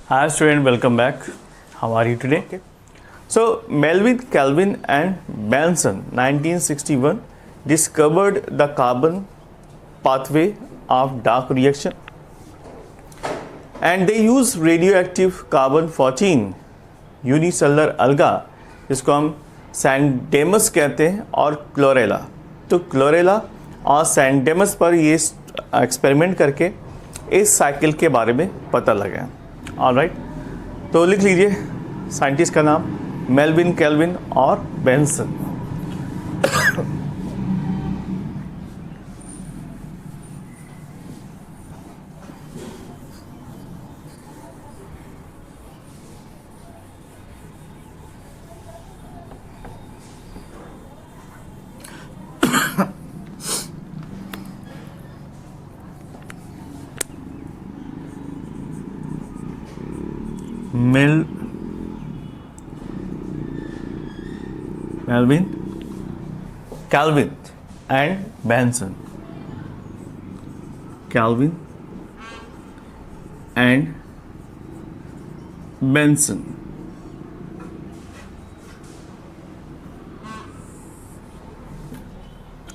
Hi student, welcome back. How are you today? Okay. So Melvin, Kelvin and Benson 1961 discovered the carbon pathway of dark reaction and they use radioactive carbon 14 unicellular अलगा, जिसको हम सैंडेमस कहते हैं, और chlorella. तो chlorella और सैंडेमस पर ये एक्सपेरिमेंट करके इस साइकिल के बारे में पता लगा। ऑलराइट, तो लिख लीजिए साइंटिस्ट का नाम मेल्विन, केल्विन और Benson. Melvin, Kelvin and Benson. Kelvin and Benson.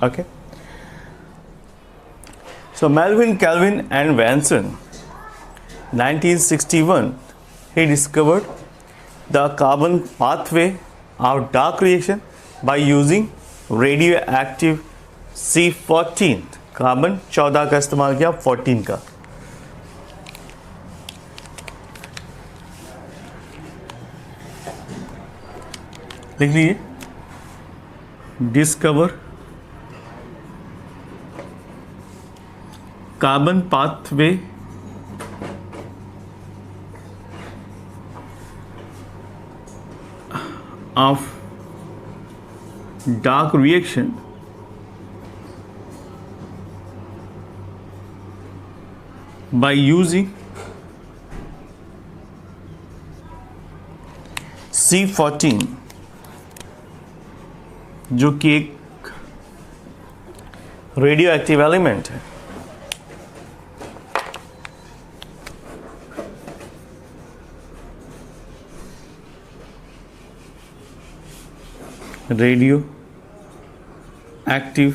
Okay. So Melvin, Kelvin and Benson, 1961, he discovered the carbon pathway of dark reaction by using radioactive C14, carbon 14 का इस्तेमाल किया, 14 का। लिख लीजिए discover carbon pathway of dark reaction by using C14, जो कि एक radio active element है। Radio active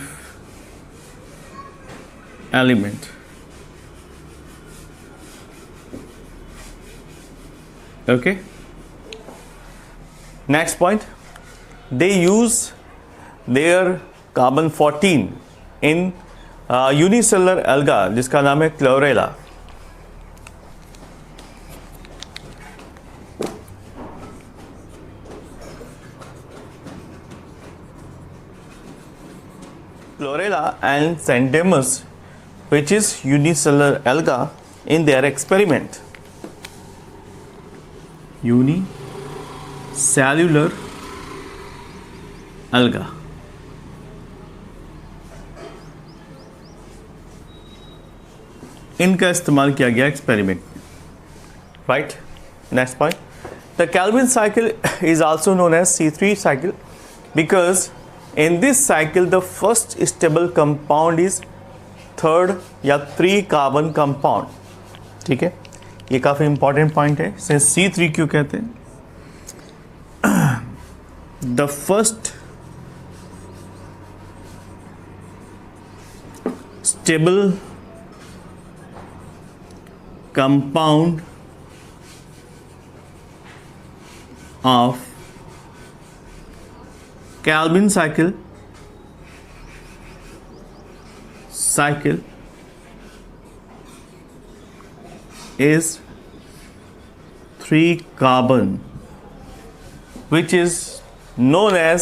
element. Okay. Next point, they use their carbon 14 in unicellular alga, जिसका नाम है chlorella. Chlorella and Sandemus, which is unicellular alga, in their experiment. Unicellular alga. इनका इस्तेमाल किया गया एक्सपेरिमेंट में। Right, next point, the Calvin cycle is also known as C3 cycle because in this cycle the first stable compound is third या 3 carbon compound. ठीक है, ये काफ़ी इंपॉर्टेंट पॉइंट है। इसे C3 क्यों कहते हैं? The first stable compound of Calvin cycle is 3 carbon, which is known as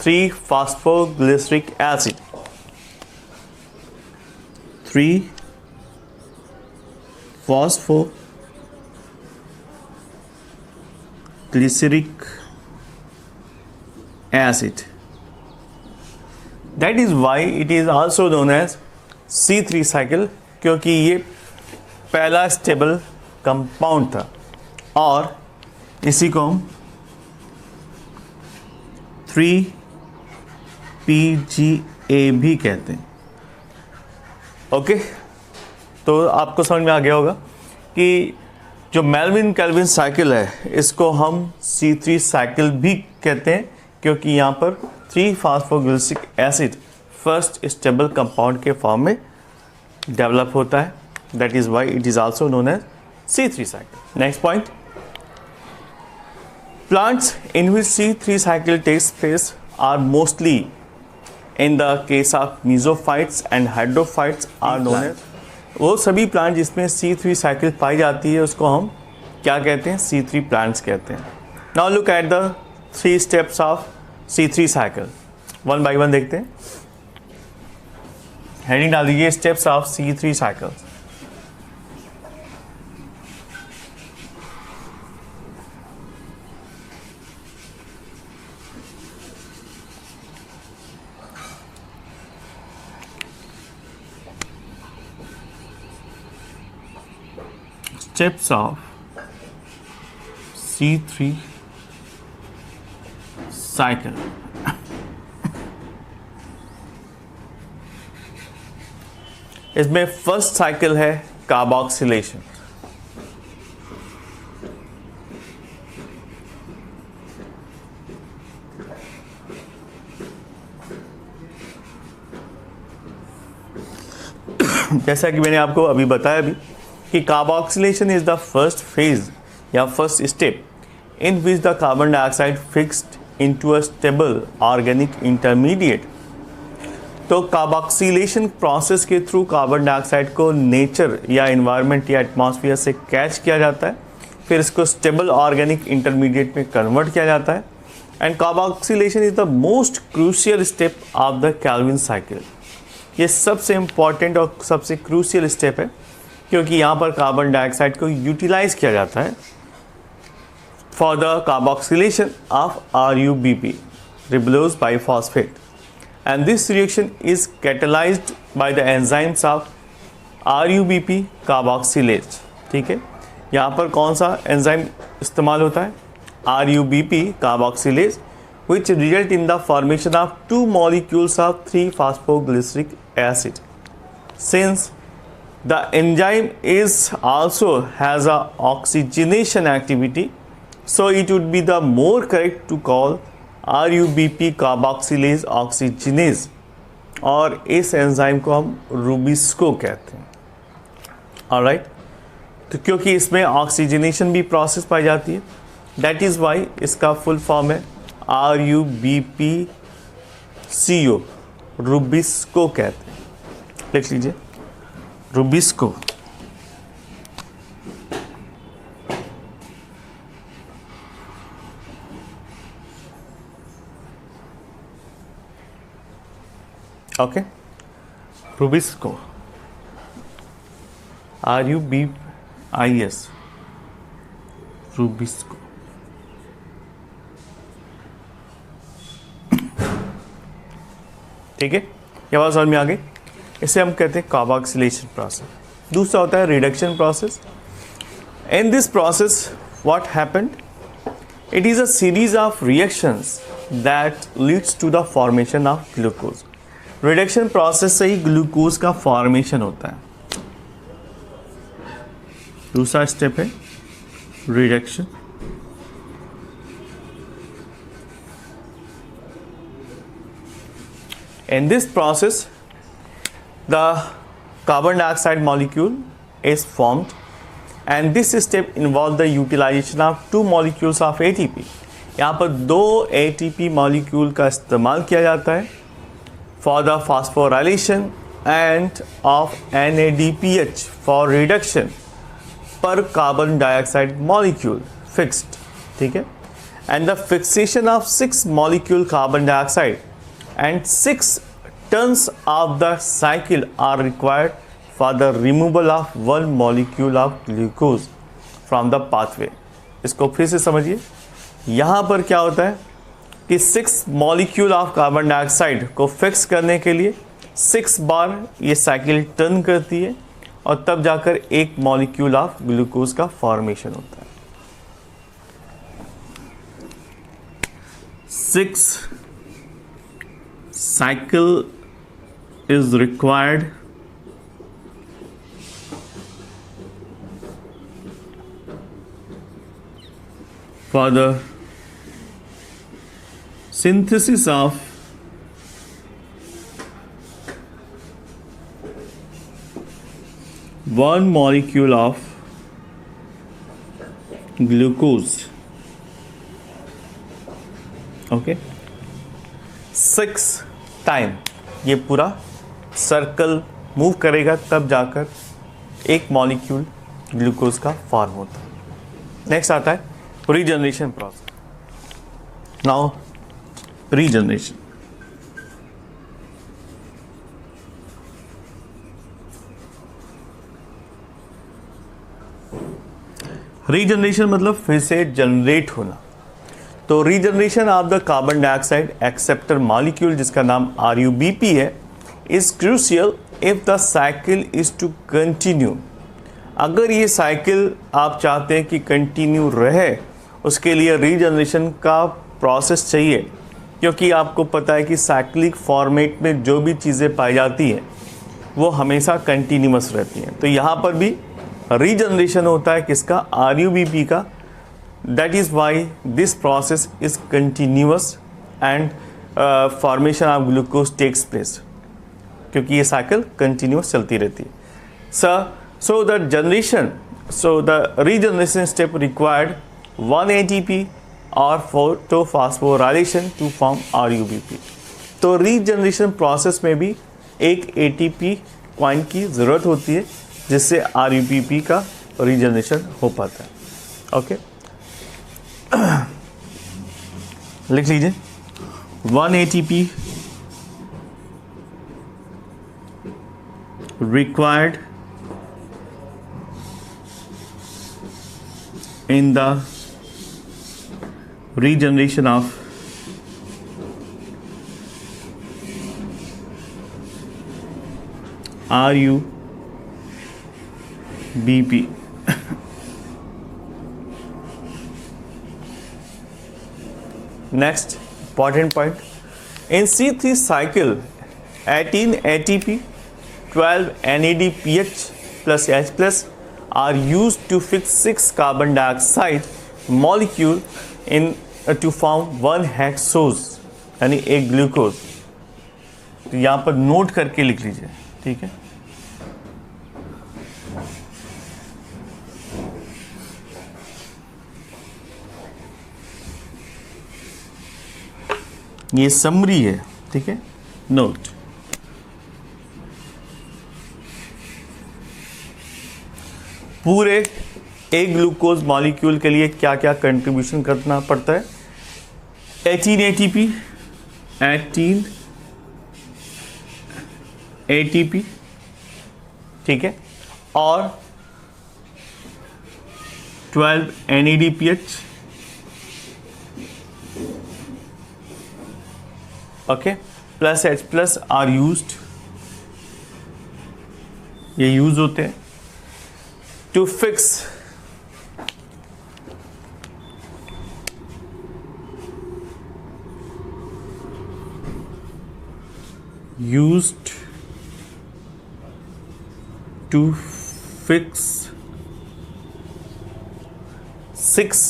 3-phosphoglyceric acid. 3-phosphoglyceric acid. That is why it is also known as C3 cycle, क्योंकि ये पहला स्टेबल कंपाउंड था और इसी को हम 3PGA भी कहते हैं। ओके, तो आपको समझ में आ गया होगा कि जो मेल्विन केल्विन साइकिल है इसको हम C3 साइकिल भी कहते हैं, क्योंकि यहाँ पर 3 phosphoglyceric acid first stable compound के फॉर्म में डेवलप होता है. That is why it is also known as C3 cycle. Next point, plants in which C3 cycle takes place are mostly in the case of mesophytes and hydrophytes are known as, वो सभी plant जिसमें C3 cycle पाई जाती है उसको हम क्या कहते हैं, C3 प्लांट्स कहते हैं. Now look at the 3 steps of C3 cycle. One by one देखते हैं. हेडिंग डाल दीजिए steps of C3 cycle. Steps of C3 cycle. इसमें फर्स्ट साइकिल है कार्बोक्सिलेशन. जैसा कि मैंने आपको अभी बताया भी कि carboxylation is the first phase या first step in which the carbon dioxide fixed into a stable organic intermediate. तो कार्बोक्सिलेशन प्रोसेस के थ्रू कार्बन डाइऑक्साइड को नेचर या एनवायरनमेंट या एटमॉस्फेयर से कैच किया जाता है, फिर इसको स्टेबल ऑर्गेनिक इंटरमीडिएट में कन्वर्ट किया जाता है. And carboxylation is the most crucial step of the Calvin cycle. ये सबसे इम्पॉर्टेंट और सबसे क्रूशियल स्टेप है, क्योंकि यहाँ पर कार्बन डाइऑक्साइड को यूटिलाइज किया जाता है for the carboxylation of RuBP, ribulose biphosphate. And this reaction is catalysed by the enzymes of RuBP carboxylase. ठीक है, यहाँ पर कौन सा एंजाइम इस्तेमाल होता है, RuBP carboxylase, which result in the formation of 2 molecules of 3 phosphoglyceric acid. Since the enzyme is also has a oxygenation activity, so it would be the more correct to call RuBP carboxylase oxygenase, और इस enzyme को हम rubisco कहते हैं. Alright, तो क्योंकि इसमें oxygenation भी प्रोसेस पाई जाती है, दैट इज़ वाई इसका फुल फॉर्म है RuBPCO, रूबिस्को कहते हैं. लिख लीजिए rubisco. Okay, rubisco, RuBIS, rubisco. ठीक है, ये बात समझ में आ गई. इसे हम कहते हैं कार्बोक्सिलेशन प्रोसेस. दूसरा होता है reduction process. In this process what happened, it is a series of reactions that leads to the formation of glucose. Reduction process से ही ग्लूकोज का फॉर्मेशन होता है. दूसरा स्टेप है reduction. In this process, the carbon dioxide molecule is formed, and this step involves the utilization of 2 molecules of ATP. यहाँ पर 2 ATP molecule का इस्तेमाल किया जाता है for the phosphorylation and of NADPH for reduction per carbon dioxide molecule fixed. ठीक है, and the fixation of 6 molecule carbon dioxide and 6 turns of the cycle are required for the removal of 1 molecule of glucose from the pathway. इसको फिर से समझिए. यहाँ पर क्या होता है कि 6 मॉलिक्यूल ऑफ कार्बन डाइऑक्साइड को फिक्स करने के लिए 6 बार ये साइकिल टर्न करती है, और तब जाकर 1 मॉलिक्यूल ऑफ ग्लूकोज का फॉर्मेशन होता है. 6 cycle is required for the synthesis of one molecule of glucose. Okay 6 time ये पूरा सर्कल मूव करेगा, तब जाकर एक मॉलिक्यूल ग्लूकोज का फॉर्म होता है. नेक्स्ट आता है regeneration process. Now regeneration. Regeneration मतलब फिर से जनरेट होना. तो regeneration of the carbon dioxide acceptor molecule, जिसका नाम RUBP है, is crucial if the cycle is to continue. अगर ये साइकिल आप चाहते हैं कि कंटिन्यू रहे, उसके लिए रीजनरेशन का प्रोसेस चाहिए, क्योंकि आपको पता है कि साइक्लिक फॉर्मेट में जो भी चीज़ें पाई जाती हैं वो हमेशा कंटिन्यूअस रहती हैं. तो यहाँ पर भी रीजनरेशन होता है किसका? RUBP का. That is why this process is continuous and formation of glucose takes place, क्योंकि ये साइकिल कंटिन्यूअस चलती रहती है. So the regeneration step required 1 ATP or phosphorylation to form RUBP. तो रीजनरेशन प्रोसेस में भी एक ATP पॉइंट की ज़रूरत होती है, जिससे RUBP का रीजनरेशन हो पाता है. ओके, लिख लीजिए 1 ATP required in the regeneration of RUBP. Next important point, in C3 cycle 18 ATP 12 NADPH plus H plus are used to fix 6 carbon dioxide molecule in to form 1 hexose यानी एक glucose. तो यहाँ पर note करके लिख लीजिए, ठीक है. ये समरी है, ठीक है. नोट, पूरे एक ग्लूकोज मॉलिक्यूल के लिए क्या क्या कंट्रीब्यूशन करना पड़ता है? 18 ATP, ठीक है, और 12 NADPH, okay, plus H plus are used, ये यूज होते हैं to fix used to fix 6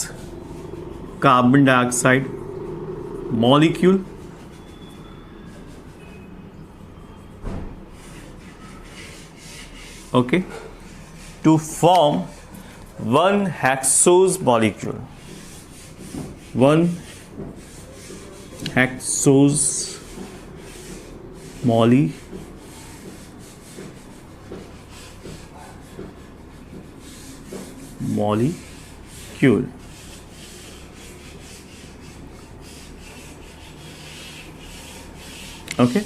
carbon dioxide molecule okay to form 1 hexose molecule, 1 hexose molecule. Okay,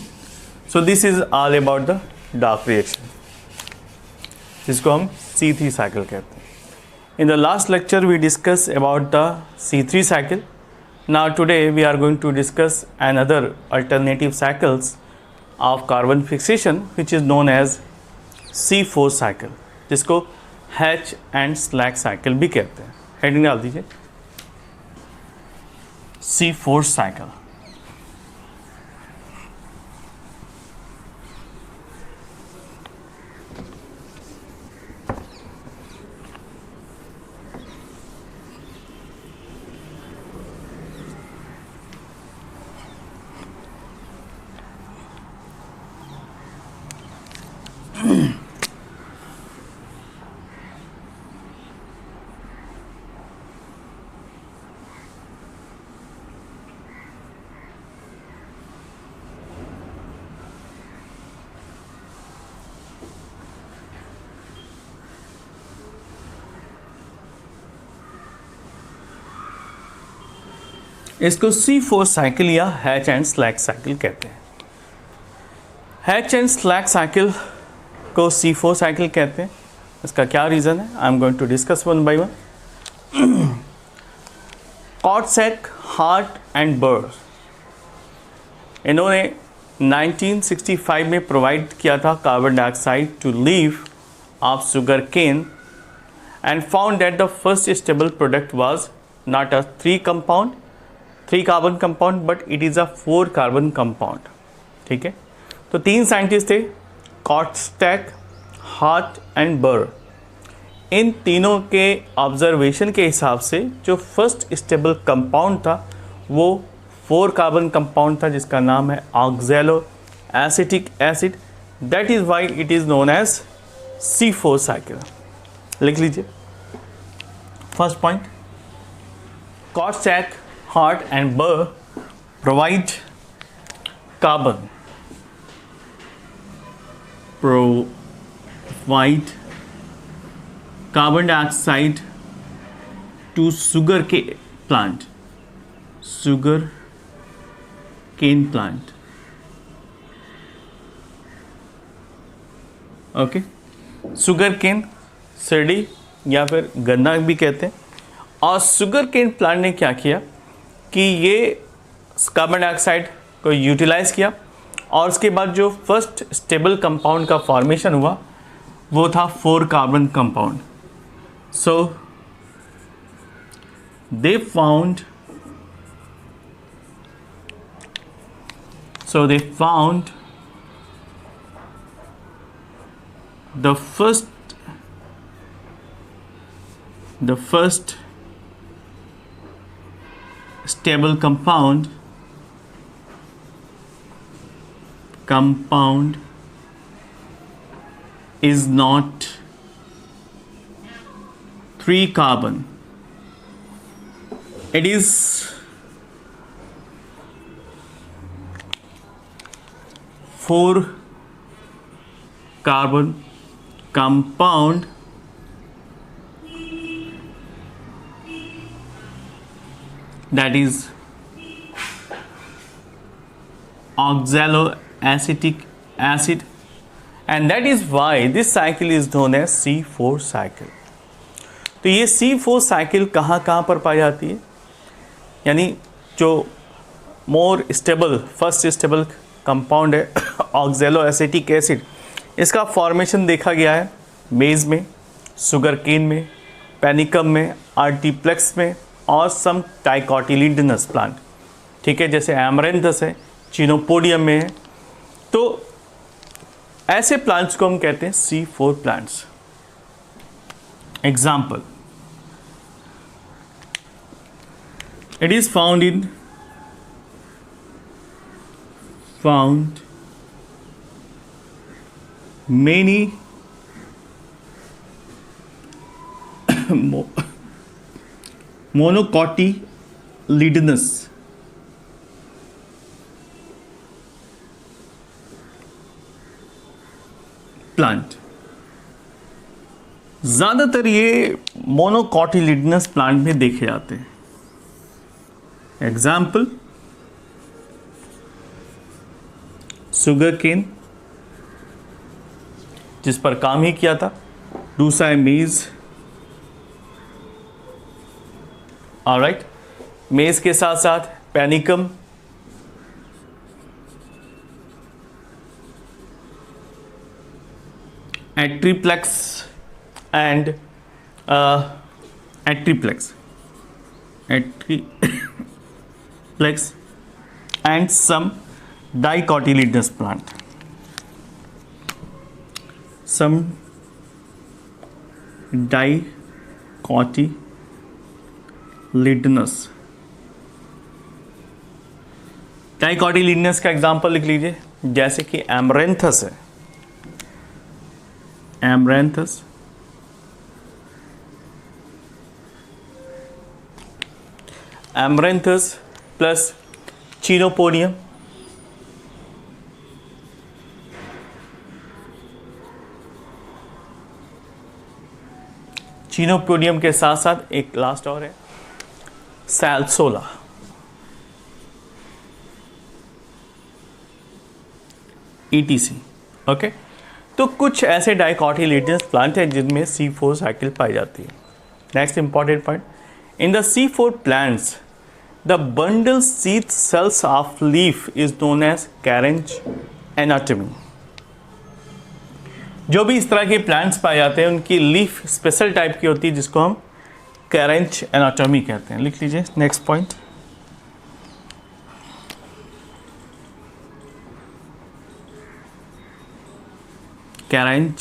so this is all about the dark reaction, जिसको हम C3 cycle कहते हैं. In the last lecture we discussed about the C3 cycle. Now today we are going to discuss another alternative cycles of carbon fixation which is known as C4 cycle, जिसको H and slack cycle भी कहते हैं. Heading डाल दीजिए C4 cycle. इसको C4 cycle या hatch and slag cycle कहते हैं। हैच एंड स्लैग साइकिल को C4 साइकिल कहते हैं। इसका क्या रीज़न है, I am going to discuss one by one. Kortschak, Hartt and Burr, इन्होंने 1965 में प्रोवाइड किया था carbon dioxide to leaf of sugar cane and found that the first stable product was not a 3 carbon compound but it is a 4 carbon compound। ठीक है, तो 3 scientist थे, कॉर्सैक, Hartt and Burr. इन तीनों के ऑब्जर्वेशन के हिसाब से जो फर्स्ट स्टेबल कंपाउंड था वो 4 कार्बन कंपाउंड था जिसका नाम है oxaloacetic acid. That is why it is known as C4 cycle. लिख लीजिए first point, Kortschak, Hartt and Burr provide carbon dioxide to sugar cane plant. Okay, sugar cane, सिरडी या फिर गन्ना भी कहते हैं। और शुगर केन प्लांट ने क्या किया कि ये कार्बन डाइऑक्साइड को यूटिलाइज किया और उसके बाद जो फर्स्ट स्टेबल कंपाउंड का फॉर्मेशन हुआ वो था 4 carbon compound. So they found the first stable compound is not 3 carbon, it is 4 carbon compound that is oxaloacetic acid and that is why this cycle is known as C4 cycle। तो ये C4 cycle कहाँ पर पाई जाती है, यानी जो more stable first stable compound है oxaloacetic acid, इसका फॉर्मेशन देखा गया है मेज में, सुगर केन में, पेनिकम में, आर्टिप्लेक्स में और सम डाइकोटिलिडनस प्लांट। ठीक है, जैसे एमरेंथस है, चिनोपोडियम में है। तो ऐसे प्लांट्स को हम कहते हैं C4 plants. Example, it is found many monocotyledonous plant. ज़्यादातर ये मोनोकॉटिलिडनस प्लांट में देखे जाते हैं। एग्जाम्पल, सुगर केन जिस पर काम ही किया था, दूसरा है मेज। ऑलराइट, मेज के साथ साथ Panicum, Atriplex and Atriplex and some dicotyledonous plant, some dicotyledonous। Dicotyledonous का एग्जांपल लिख लीजिए, जैसे कि एमरेंथस है, एमरेंथस, प्लस चिनोपोडियम, चिनोपोडियम के साथ साथ एक लास्ट और है सैलसोला। ETC. ओके, तो कुछ ऐसे डाइकोटिलेडनस प्लांट हैं जिनमें C4 साइकिल पाई जाती है. Next important point, in the C4 plants the bundle sheath cells of leaf is known as Kranz anatomy. जो भी इस तरह के प्लांट्स पाए जाते हैं उनकी लीफ स्पेशल टाइप की होती है जिसको हम कैरेंज एनाटॉमी कहते हैं. लिख लीजिए नेक्स्ट पॉइंट. कैरेंज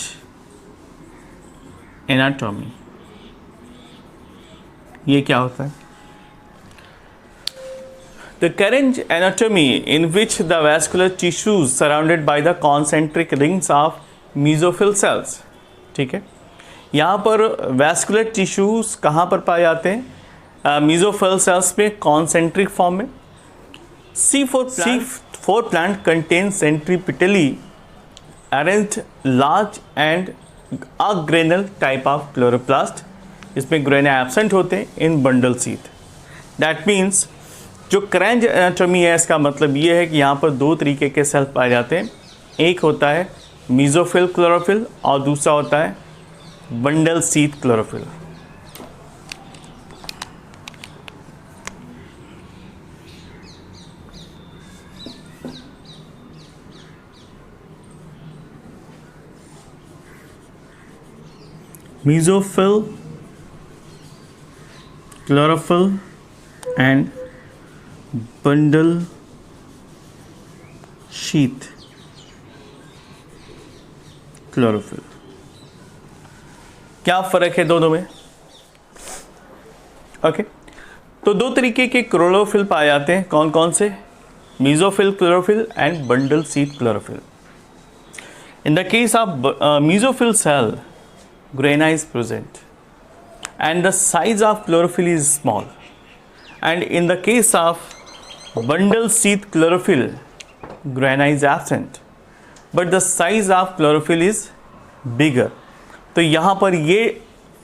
एनाटॉमी ये क्या होता है? The Carenge anatomy, in which the vascular tissues surrounded by the concentric rings of mesophyll cells. ठीक है, यहाँ पर वैस्कुलर टिश्यूज कहाँ पर पाए जाते हैं? मेसोफिल सेल्स में कॉन्सेंट्रिक फॉर्म में. C4 plant contains centripetally arranged large and agranal type of chloroplast. इसमें ग्रेना एब्सेंट होते हैं इन बंडल सीथ. दैट मीन्स जो कैरेंज एनाटॉमी है इसका मतलब ये है कि यहाँ पर दो तरीके के सेल पाए जाते हैं. एक होता है मेसोफिल क्लोरोफिल और दूसरा होता है bundle sheath chlorophyll. Mesophyll chlorophyll and bundle sheath chlorophyll. क्या फर्क है दोनों में? ओके, तो दो तरीके के क्लोरोफिल पाए जाते हैं. कौन कौन से? Mesophyll chlorophyll and bundle sheath chlorophyll. In the case of mesophyll cell, grana is present and the size of chlorophyll is small, and in the case of bundle sheath chlorophyll, grana is absent but the size of chlorophyll is bigger. तो यहाँ पर ये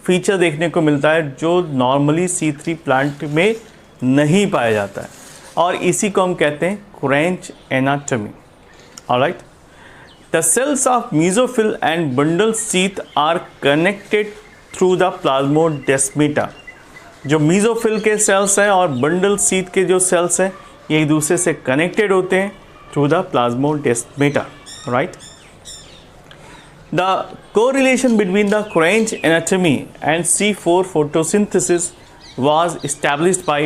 feature देखने को मिलता है जो normally C3 plant में नहीं पाया जाता है और इसी को हम कहते हैं Kranz anatomy. Alright, the cells of mesophyll and bundle sheath are connected through the plasmodesmata. जो मेसोफिल के सेल्स हैं और बंडल शीथ के जो सेल्स हैं ये एक दूसरे से कनेक्टेड होते हैं through the plasmodesmata. Right, the correlation between the Kranz anatomy and C4 photosynthesis was established by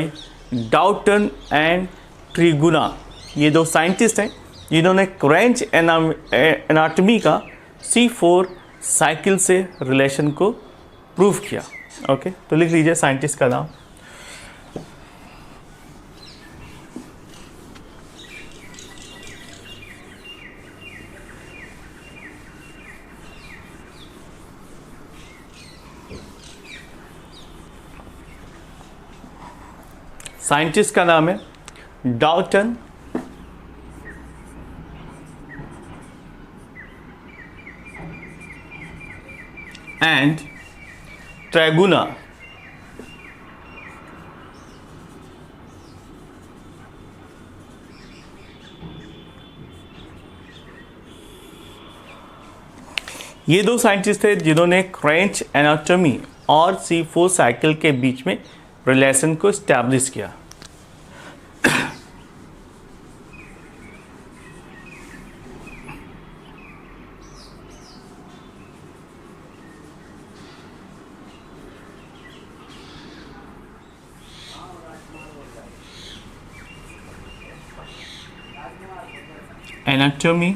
Downton and Tregunna. ये दो साइंटिस्ट हैं जिन्होंने कैरेंज एनाटॉमी का C4 साइकिल से रिलेशन को प्रूव किया. ओके, तो लिख लीजिए साइंटिस्ट का नाम. साइंटिस्ट का नाम है डाल्टन एंड ट्रैगुना. ये दो साइंटिस्ट थे जिन्होंने कैरेंज एनाटॉमी और C4 साइकिल के बीच में रिलेशन को एस्टैब्लिश किया. Anatomy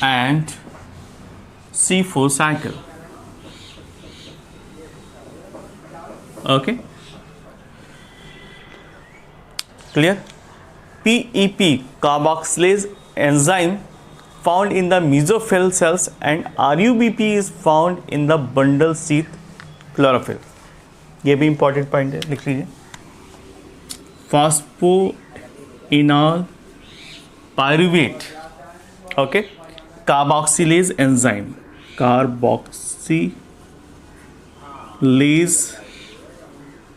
and C4 cycle. Okay, clear? PEP, carboxylase enzyme, found in the mesophyll cells, and RUBP is found in the bundle sheath chlorophyll. ये भी important point है, लिख लीजिए. Phosphoenol pyruvate, okay, carboxylase enzyme, carboxylase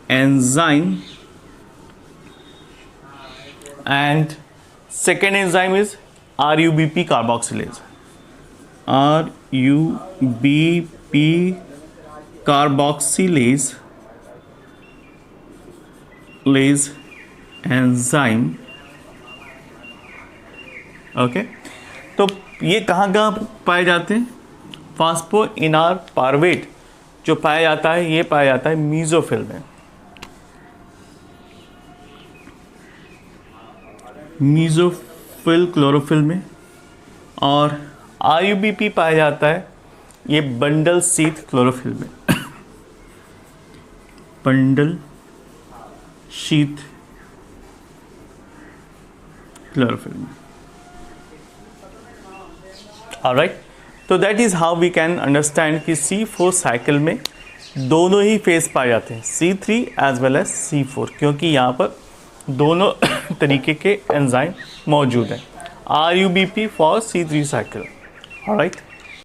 enzyme, and second enzyme is RUBP carboxylase, RUBP carboxylase enzyme. Okay, तो ये कहाँ कहाँ पाए जाते हैं? फॉस्फोइनार पार्वेट जो पाया जाता है, ये पाया जाता है मीजोफिल में, मीजोफिल क्लोरोफिल में। और RUBP पाया जाता है ये बंडल शीथ क्लोरोफिल में, बंडल शीथ क्लोरोफिल में। ऑलराइट, तो that is how we can understand कि C4 साइकिल में दोनों ही फेज पाए जाते हैं, C3 as well as C4, क्योंकि यहाँ पर दोनों तरीके के एंजाइम मौजूद हैं। RUBP for C3 cycle. Alright.